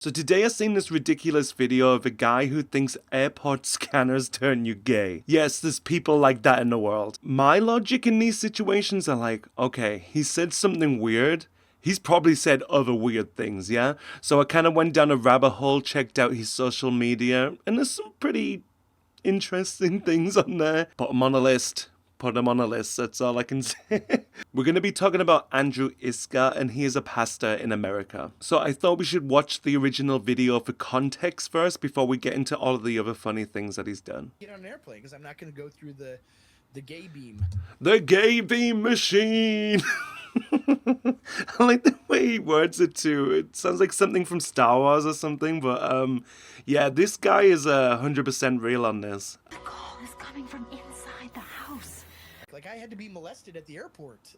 So today I seen this ridiculous video of a guy who thinks airport scanners turn you gay. Yes, there's people like that in the world. My logic in these situations are like, okay, he said something weird. He's probably said other weird things, yeah? So I kind of went down a rabbit hole, checked out his social media, and there's some pretty interesting things on there. Put them on a list. Put him on a list, that's all I can say. We're going to be talking about andrewisker, and he is a pastor in America. So I thought we should watch the original video for context first before we get into all of the other funny things that he's done. Get on an airplane because I'm not going to go through the gay beam. The gay beam machine! I like the way he words it too. It sounds like something from Star Wars or something, but yeah, this guy is 100% real on this. The call is coming from inside the house. Like, I had to be molested at the airport.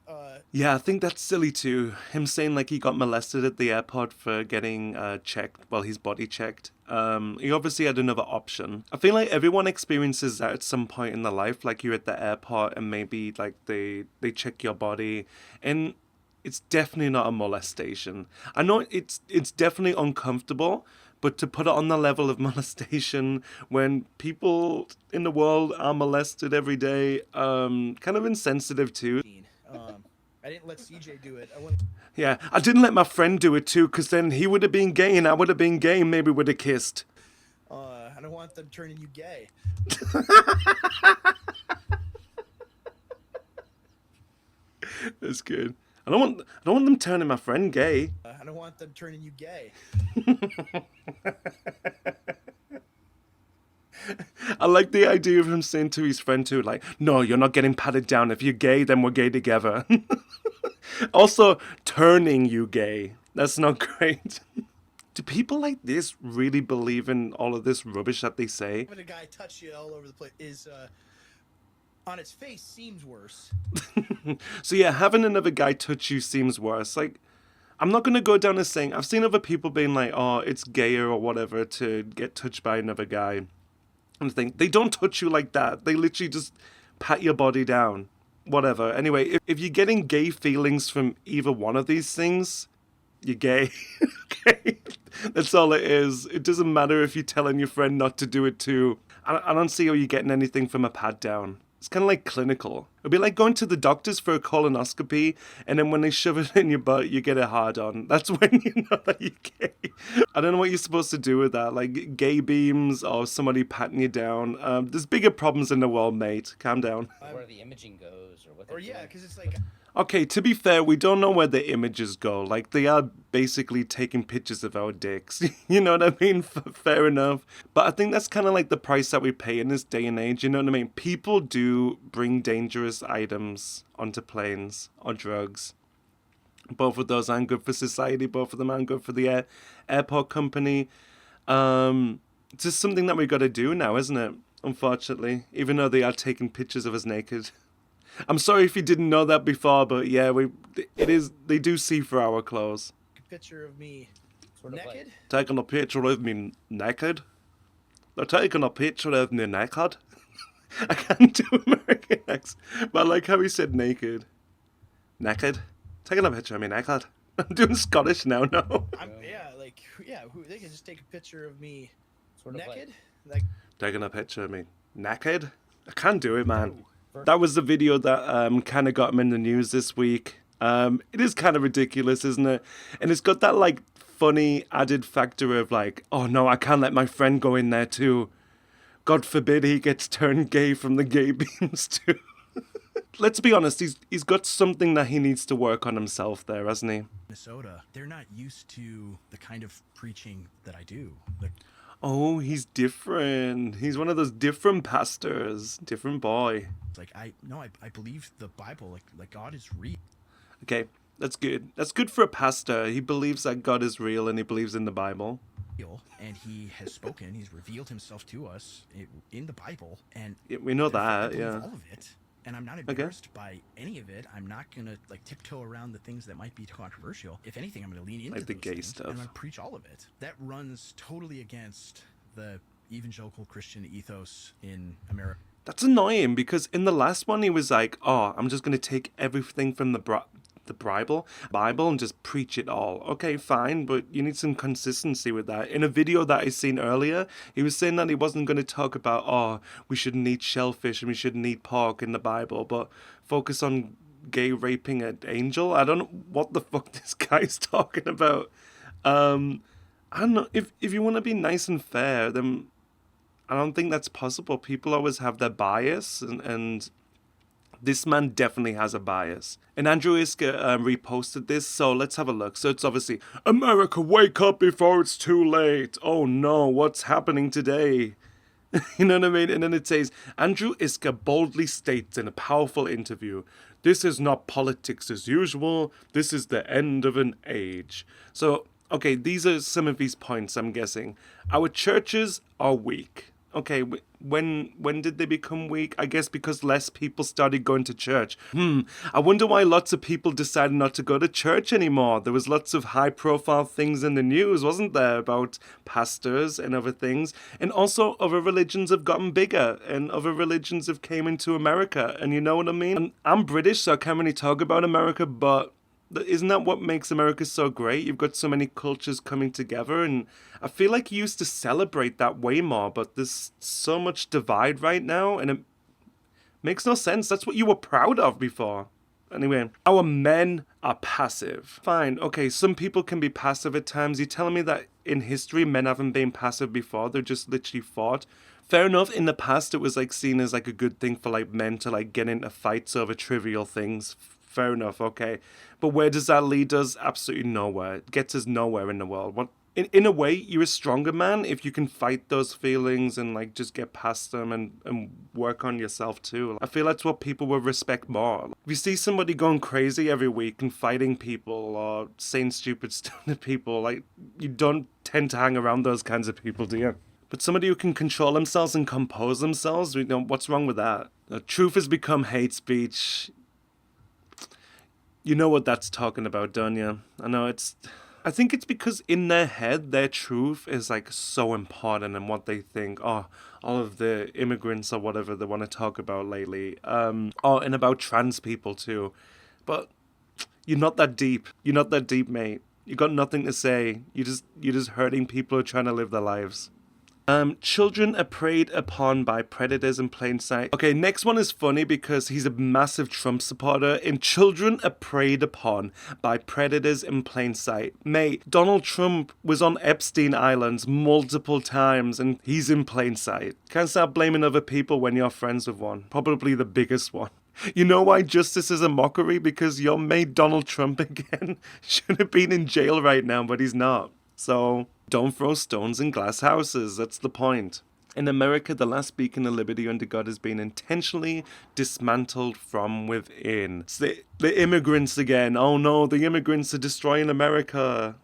Yeah, I think that's silly too. Him saying like he got molested at the airport for getting checked, well, his body checked. He obviously had another option. I feel like everyone experiences that at some point in their life, like you're at the airport and maybe like they check your body, and it's definitely not a molestation. I know it's definitely uncomfortable, but to put it on the level of molestation when people in the world are molested every day, kind of insensitive too. I didn't let CJ do it. Yeah, I didn't let my friend do it too, because then he would have been gay and I would have been gay and maybe would have kissed. I don't want them turning you gay. That's good. I don't want them turning my friend gay. I don't want them turning you gay. I like the idea of him saying to his friend too, like, no, you're not getting patted down. If you're gay, then we're gay together. Also, turning you gay. That's not great. Do people like this really believe in all of this rubbish that they say? Having a guy touch you all over the place is, on its face, seems worse. So yeah, having another guy touch you seems worse. Like, I'm not going to go down as saying, I've seen other people being like, oh, it's gayer or whatever to get touched by another guy. And I think, they don't touch you like that. They literally just pat your body down. Whatever. Anyway, if you're getting gay feelings from either one of these things, you're gay. Okay? That's all it is. It doesn't matter if you're telling your friend not to do it too. I don't see how you're getting anything from a pat down. It's kind of like clinical. It'd be like going to the doctors for a colonoscopy, and then when they shove it in your butt, you get a hard on. That's when you know that you're gay. I don't know what you're supposed to do with that, like gay beams or somebody patting you down. There's bigger problems in the world, mate. Calm down. Where the imaging goes, or what? Or yeah, because it's like. Okay, to be fair, we don't know where the images go. Like, they are basically taking pictures of our dicks. You know what I mean? Fair enough. But I think that's kind of like the price that we pay in this day and age. You know what I mean? People do bring dangerous items onto planes or drugs. Both of those aren't good for society. Both of them aren't good for the airport company. It's just something that we got to do now, isn't it? Unfortunately. Even though they are taking pictures of us naked. I'm sorry if you didn't know that before, but yeah, they do see through our clothes. A picture of me naked? Like, Taking a picture of me naked? They're taking a picture of me naked? I can't do American accent, but I like how he said naked. Naked? Taking a picture of me naked? I'm doing Scottish now, no? They can just take a picture of me sort of naked? Like Taking a picture of me naked? I can't do it, man. That was the video that kind of got him in the news this week. It is kind of ridiculous, isn't it? And it's got that, like, funny added factor of, like, oh no, I can't let my friend go in there too. God forbid he gets turned gay from the gay beams too. Let's be honest, he's got something that he needs to work on himself there, hasn't he? Minnesota, they're not used to the kind of preaching that I do. Like, oh, he's different. He's one of those different pastors. Different boy. like I believe the Bible, like God is real. Okay, that's good. That's good for a pastor. He believes that God is real and he believes in the Bible. And he has spoken, he's revealed himself to us in the Bible, and Yeah, we know I that, believe yeah. all of it. And I'm not embarrassed by any of it. I'm not gonna like tiptoe around the things that might be controversial. If anything, I'm gonna lean into Like the those gay things, stuff. and I'm gonna preach all of it. That runs totally against the evangelical Christian ethos in America. That's annoying because in the last one he was like, oh, I'm just going to take everything from the Bible and just preach it all. Okay, fine, but you need some consistency with that. In a video that I seen earlier, he was saying that he wasn't going to talk about, oh, we shouldn't eat shellfish and we shouldn't eat pork in the Bible, but focus on gay raping an angel. I don't know what the fuck this guy's talking about. I don't know. If you want to be nice and fair, then I don't think that's possible. People always have their bias, and this man definitely has a bias. And andrewisker reposted this, so let's have a look. So it's obviously, America, wake up before it's too late. Oh no, what's happening today? You know what I mean? And then it says, andrewisker boldly states in a powerful interview, this is not politics as usual. This is the end of an age. So, okay, these are some of these points, I'm guessing. Our churches are weak. Okay, when did they become weak? I guess because less people started going to church. I wonder why lots of people decided not to go to church anymore. There was lots of high-profile things in the news, wasn't there, about pastors and other things. And also, other religions have gotten bigger, and other religions have came into America. And you know what I mean? And I'm British, so I can't really talk about America, but isn't that what makes America so great? You've got so many cultures coming together, and I feel like you used to celebrate that way more, but there's so much divide right now, and it makes no sense. That's what you were proud of before. Anyway, our men are passive. Fine, okay, some people can be passive at times. You're telling me that in history men haven't been passive before? They're just literally fought? Fair enough, in the past it was like seen as like a good thing for like men to like get into fights over trivial things. Fair enough, okay. But where does that lead us? Absolutely nowhere. It gets us nowhere in the world. What? In a way, you're a stronger man if you can fight those feelings and like just get past them and work on yourself too. I feel that's what people will respect more. If you see somebody going crazy every week and fighting people or saying stupid stuff to people, like, you don't tend to hang around those kinds of people, do you? But somebody who can control themselves and compose themselves, you know, what's wrong with that? Truth has become hate speech. You know what that's talking about, don't you? I think it's because in their head, their truth is like so important and what they think, oh, all of the immigrants or whatever they want to talk about lately. And about trans people too. But you're not that deep. You're not that deep, mate. You got nothing to say. You're just hurting people who are trying to live their lives. Children are preyed upon by predators in plain sight. Okay, next one is funny because he's a massive Trump supporter, and children are preyed upon by predators in plain sight. Mate, Donald Trump was on Epstein Islands multiple times, and he's in plain sight. Can't start blaming other people when you're friends with one. Probably the biggest one. You know why justice is a mockery? Because your mate Donald Trump again should have been in jail right now, but he's not. So don't throw stones in glass houses. That's the point. In America, the last beacon of liberty under God has been intentionally dismantled from within. It's the immigrants again. Oh no, the immigrants are destroying America.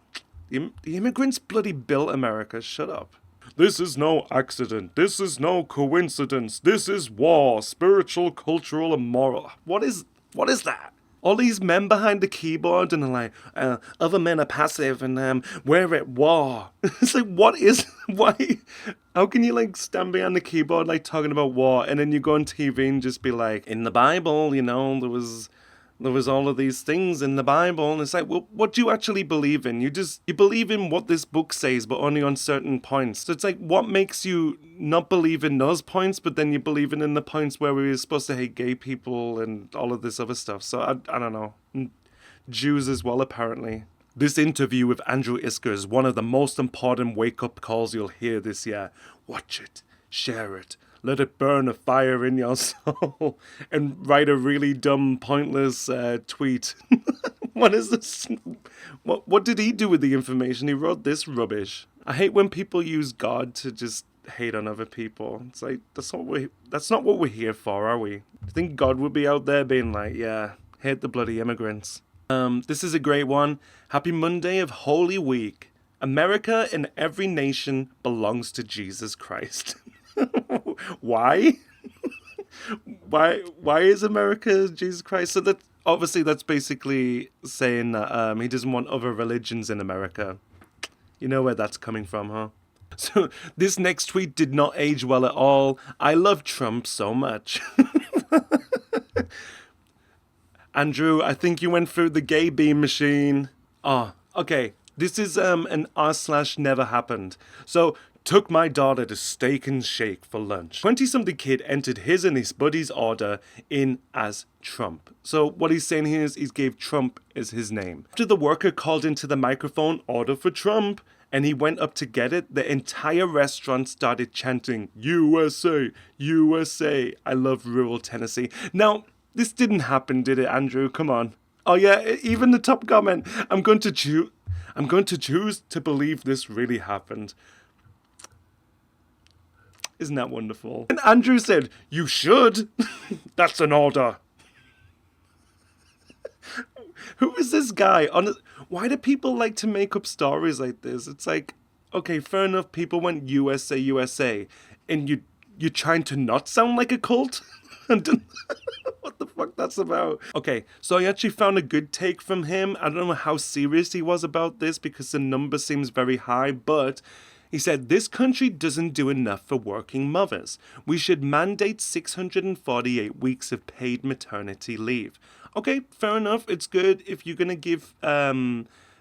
The immigrants bloody built America. Shut up. This is no accident. This is no coincidence. This is war, spiritual, cultural, and moral. What is that? All these men behind the keyboard and they're like, other men are passive and we're at war. It's like, why? How can you like stand behind the keyboard like talking about war and then you go on TV and just be like, in the Bible, you know, there was all of these things in the Bible, and it's like, well, what do you actually believe in? You believe in what this book says, but only on certain points. So it's like, what makes you not believe in those points, but then you believe in the points where we were supposed to hate gay people and all of this other stuff? So I don't know. Jews as well, apparently. This interview with andrewisker is one of the most important wake-up calls you'll hear this year. Watch it. Share it. Let it burn a fire in your soul, and write a really dumb, pointless tweet. What is this? What did he do with the information? He wrote this rubbish. I hate when people use God to just hate on other people. It's like, that's not what we're here for, are we? I think God would be out there being like, yeah, hate the bloody immigrants. This is a great one. Happy Monday of Holy Week. America and every nation belongs to Jesus Christ. Why? Why is America Jesus Christ? So that's basically saying that he doesn't want other religions in America. You know where that's coming from, huh? So this next tweet did not age well at all. I love Trump so much. Andrew, I think you went through the gay beam machine. Oh, okay. This is an r/never happened. So, took my daughter to Steak and Shake for lunch. 20-something kid entered his and his buddy's order in as Trump. So what he's saying here is he gave Trump as his name. After the worker called into the microphone, order for Trump, and he went up to get it, the entire restaurant started chanting, USA, USA. I love rural Tennessee. Now, this didn't happen, did it, Andrew? Come on. Oh yeah, even the top comment. I'm going to choose to believe this really happened. Isn't that wonderful? And Andrew said, you should. That's an order. Who is this guy? Why do people like to make up stories like this? It's like, okay, fair enough, people went USA, USA, and you're trying to not sound like a cult? What the fuck that's about? Okay, so I actually found a good take from him. I don't know how serious he was about this because the number seems very high, but he said, this country doesn't do enough for working mothers. We should mandate 648 weeks of paid maternity leave. Okay, fair enough. It's good. If you're going to give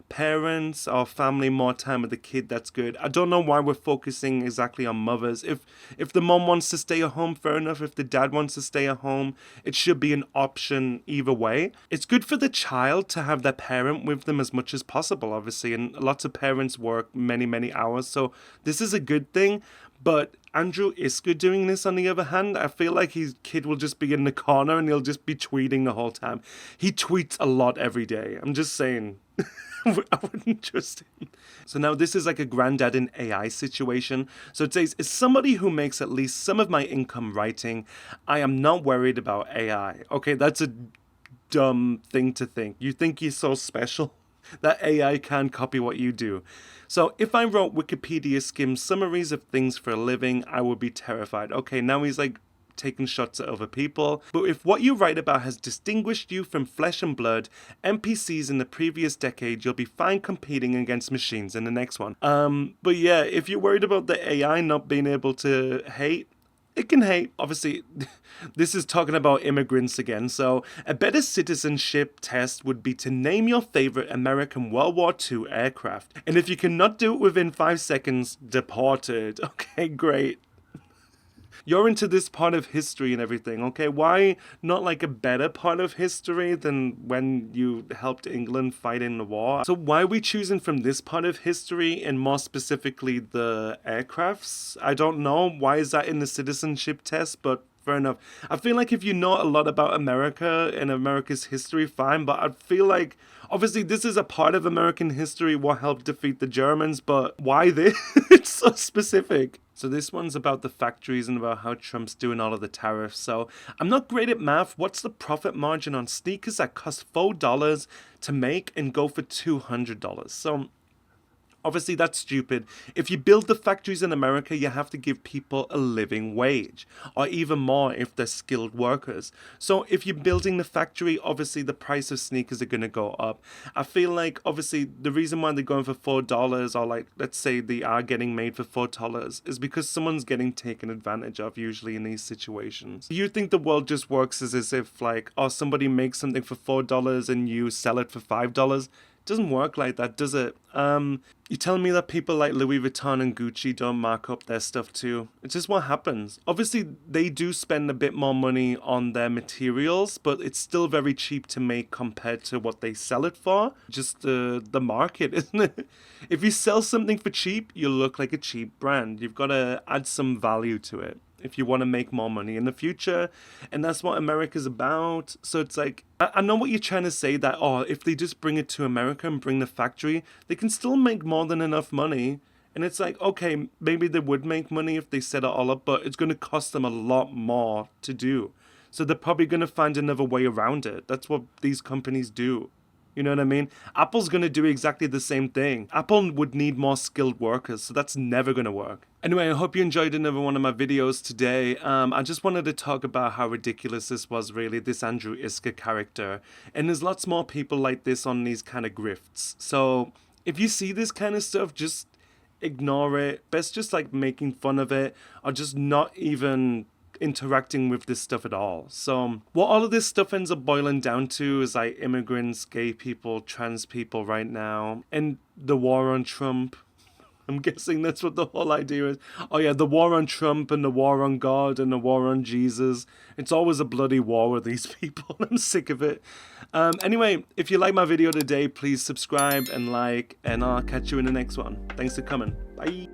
parents or family more time with the kid, that's good. I don't know why we're focusing exactly on mothers. If the mom wants to stay at home, fair enough. If the dad wants to stay at home, it should be an option either way. It's good for the child to have their parent with them as much as possible, obviously, and lots of parents work many, many hours, so this is a good thing. But Andrew Isker doing this, on the other hand, I feel like his kid will just be in the corner and he'll just be tweeting the whole time. He tweets a lot every day. I'm just saying. I wouldn't trust him. So now this is like a granddad in AI situation. So it says, as somebody who makes at least some of my income writing, I am not worried about AI. Okay, that's a dumb thing to think. You think you're so special that AI can't copy what you do. So if I wrote Wikipedia skim summaries of things for a living, I would be terrified. Okay, now he's like taking shots at other people. But if what you write about has distinguished you from flesh and blood, NPCs in the previous decade, you'll be fine competing against machines in the next one. But yeah, if you're worried about the AI not being able to hate, it can hate. Obviously, this is talking about immigrants again. So a better citizenship test would be to name your favorite American World War II aircraft. And if you cannot do it within 5 seconds, deported. Okay, great. You're into this part of history and everything, okay? Why not like a better part of history than when you helped England fight in the war? So why are we choosing from this part of history and more specifically the aircrafts? I don't know. Why is that in the citizenship test? But fair enough. I feel like if you know a lot about America and America's history, fine. But I feel like, obviously, this is a part of American history, what helped defeat the Germans. But why this? It's so specific. So this one's about the factories and about how Trump's doing all of the tariffs. So I'm not great at math. What's the profit margin on sneakers that cost $4 to make and go for $200? So obviously, that's stupid. If you build the factories in America, you have to give people a living wage, or even more if they're skilled workers. So if you're building the factory, obviously the price of sneakers are going to go up. I feel like, obviously, the reason why they're going for $4, or like, let's say they are getting made for $4, is because someone's getting taken advantage of, usually in these situations. You think the world just works as if, like, oh, somebody makes something for $4 and you sell it for $5? Doesn't work like that, does it? You telling me that people like Louis Vuitton and Gucci don't mark up their stuff too? It's just what happens. Obviously, they do spend a bit more money on their materials, but it's still very cheap to make compared to what they sell it for. Just the market, isn't it? If you sell something for cheap, you look like a cheap brand. You've got to add some value to it if you want to make more money in the future, and that's what America's about. So it's like, I know what you're trying to say, that, oh, if they just bring it to America and bring the factory, they can still make more than enough money. And it's like, okay, maybe they would make money if they set it all up, but it's going to cost them a lot more to do. So they're probably going to find another way around it. That's what these companies do. You know what I mean? Apple's going to do exactly the same thing. Apple would need more skilled workers, so that's never going to work. Anyway, I hope you enjoyed another one of my videos today. I just wanted to talk about how ridiculous this was, really, this Andrew Isker character. And there's lots more people like this on these kind of grifts. So if you see this kind of stuff, just ignore it. Best just like making fun of it, or just not even interacting with this stuff at all. So what all of this stuff ends up boiling down to is like immigrants, gay people, trans people right now, and the war on Trump. I'm guessing that's what the whole idea is. Oh yeah, the war on Trump and the war on God and the war on Jesus. It's always a bloody war with these people. I'm sick of it. Anyway, if you like my video today, please subscribe and like, and I'll catch you in the next one. Thanks for coming. Bye.